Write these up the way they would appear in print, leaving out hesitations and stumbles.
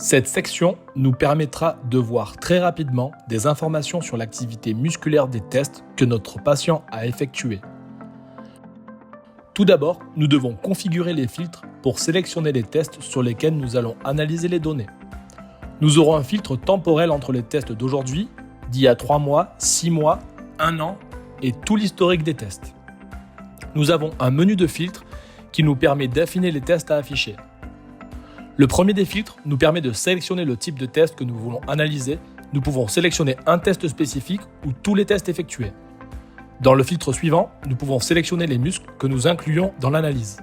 Cette section nous permettra de voir très rapidement des informations sur l'activité musculaire des tests que notre patient a effectués. Tout d'abord, nous devons configurer les filtres pour sélectionner les tests sur lesquels nous allons analyser les données. Nous aurons un filtre temporel entre les tests d'aujourd'hui, d'il y a 3 mois, 6 mois, 1 an et tout l'historique des tests. Nous avons un menu de filtres qui nous permet d'affiner les tests à afficher. Le premier des filtres nous permet de sélectionner le type de test que nous voulons analyser. Nous pouvons sélectionner un test spécifique ou tous les tests effectués. Dans le filtre suivant, nous pouvons sélectionner les muscles que nous incluons dans l'analyse.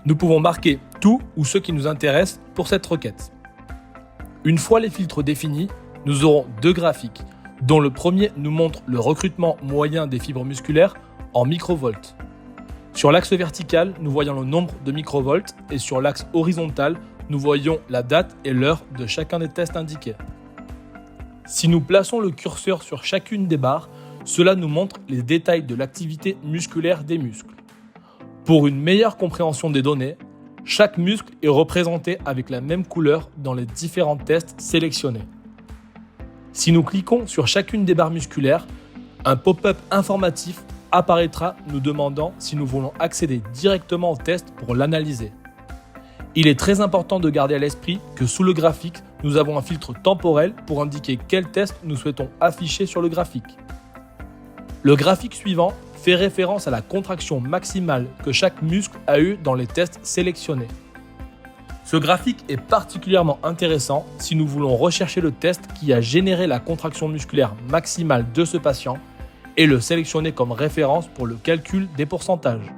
Nous pouvons marquer tout ou ce qui nous intéresse pour cette requête. Une fois les filtres définis, nous aurons 2 graphiques, dont le premier nous montre le recrutement moyen des fibres musculaires en microvolts. Sur l'axe vertical, nous voyons le nombre de microvolts et sur l'axe horizontal, nous voyons la date et l'heure de chacun des tests indiqués. Si nous plaçons le curseur sur chacune des barres, cela nous montre les détails de l'activité musculaire des muscles. Pour une meilleure compréhension des données, chaque muscle est représenté avec la même couleur dans les différents tests sélectionnés. Si nous cliquons sur chacune des barres musculaires, un pop-up informatif apparaîtra nous demandant si nous voulons accéder directement au test pour l'analyser. Il est très important de garder à l'esprit que sous le graphique, nous avons un filtre temporel pour indiquer quel test nous souhaitons afficher sur le graphique. Le graphique suivant fait référence à la contraction maximale que chaque muscle a eu dans les tests sélectionnés. Ce graphique est particulièrement intéressant si nous voulons rechercher le test qui a généré la contraction musculaire maximale de ce patient et le sélectionner comme référence pour le calcul des pourcentages.